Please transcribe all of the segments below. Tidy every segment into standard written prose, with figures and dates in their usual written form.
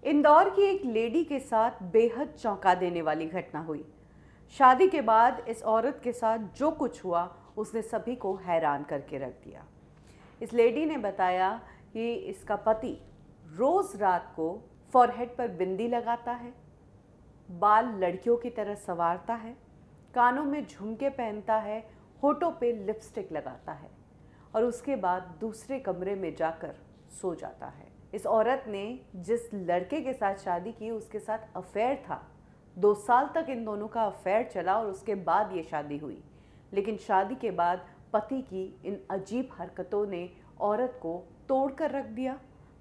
इंदौर की एक लेडी के साथ बेहद चौंका देने वाली घटना हुई। शादी के बाद इस औरत के साथ जो कुछ हुआ उसने सभी को हैरान करके रख दिया। इस लेडी ने बताया कि इसका पति रोज रात को फॉरहेड पर बिंदी लगाता है, बाल लड़कियों की तरह संवारता है, कानों में झुमके पहनता है, होठों पे लिपस्टिक लगाता है और उसके बाद दूसरे कमरे में जाकर सो जाता है। इस औरत ने जिस लड़के के साथ शादी की उसके साथ अफेयर था। 2 साल तक इन दोनों का अफेयर चला और उसके बाद ये शादी हुई। लेकिन शादी के बाद पति की इन अजीब हरकतों ने औरत को तोड़ कर रख दिया,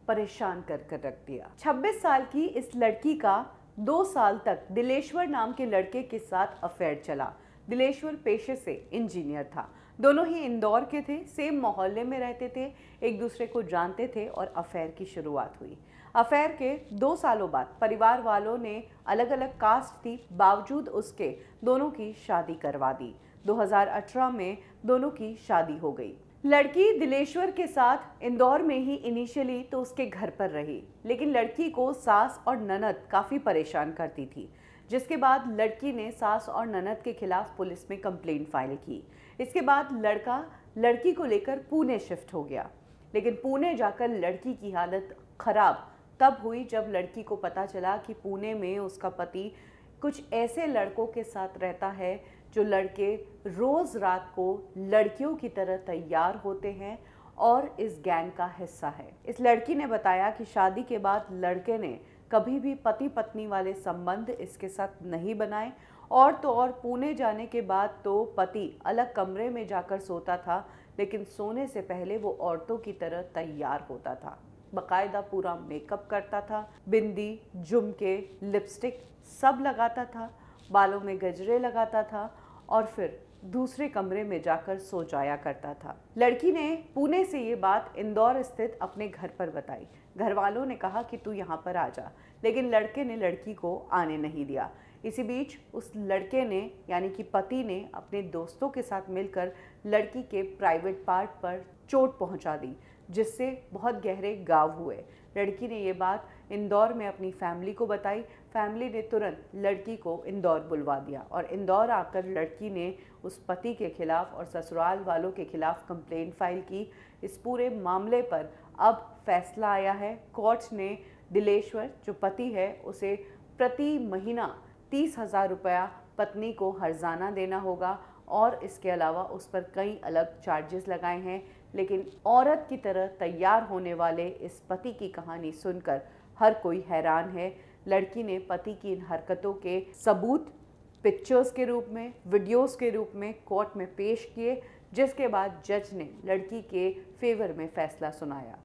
परेशान कर रख दिया। 26 साल की इस लड़की का 2 साल तक दिलेश्वर नाम के लड़के के साथ अफेयर चला। दिलेश्वर पेशे से इंजीनियर था। दोनों ही इंदौर के थे, सेम मोहल्ले में रहते थे, एक दूसरे को जानते थे और अफेयर की शुरुआत हुई। अफेयर के 2 सालों बाद परिवार वालों ने अलग अलग कास्ट थी, बावजूद उसके दोनों की शादी करवा दी। 2018 में दोनों की शादी हो गई। लड़की दिलेश्वर के साथ इंदौर में ही इनिशियली तो उसके घर पर रही, लेकिन लड़की को सास और ननद काफ़ी परेशान करती थी, जिसके बाद लड़की ने सास और ननद के खिलाफ पुलिस में कंप्लेंट फाइल की। इसके बाद लड़का लड़की को लेकर पुणे शिफ्ट हो गया, लेकिन पुणे जाकर लड़की की हालत खराब तब हुई जब लड़की को पता चला कि पुणे में उसका पति कुछ ऐसे लड़कों के साथ रहता है जो लड़के रोज रात को लड़कियों की तरह तैयार होते हैं और इस गैंग का हिस्सा है। इस लड़की ने बताया कि शादी के बाद लड़के ने कभी भी पति पत्नी वाले संबंध इसके साथ नहीं बनाए और तो और पुणे जाने के बाद तो पति अलग कमरे में जाकर सोता था, लेकिन सोने से पहले वो औरतों की तरह तैयार होता था, बाकायदा पूरा मेकअप करता था, बिंदी, झुमके, लिपस्टिक सब लगाता था, बालों में गजरे लगाता था और फिर दूसरे कमरे में जाकर सो जाया करता था। लड़की ने पुणे से ये बात इंदौर स्थित अपने घर पर बताई। घर वालों ने कहा कि तू यहाँ पर आ जा, लेकिन लड़के ने लड़की को आने नहीं दिया। इसी बीच उस लड़के ने यानी कि पति ने अपने दोस्तों के साथ मिलकर लड़की के प्राइवेट पार्ट पर चोट पहुंचा दी, जिससे बहुत गहरे घाव हुए। लड़की ने ये बात इंदौर में अपनी फैमिली को बताई। फैमिली ने तुरंत लड़की को इंदौर बुलवा दिया और इंदौर आकर लड़की ने उस पति के खिलाफ और ससुराल वालों के खिलाफ कंप्लेंट फाइल की। इस पूरे मामले पर अब फैसला आया है। कोर्ट ने दिलेश्वर जो पति है उसे प्रति महीना 30,000 रुपया पत्नी को हर्जाना देना होगा और इसके अलावा उस पर कई अलग चार्जेस लगाए हैं। लेकिन औरत की तरह तैयार होने वाले इस पति की कहानी सुनकर हर कोई हैरान है। लड़की ने पति की इन हरकतों के सबूत पिक्चर्स के रूप में, वीडियोस के रूप में कोर्ट में पेश किए, जिसके बाद जज ने लड़की के फेवर में फैसला सुनाया।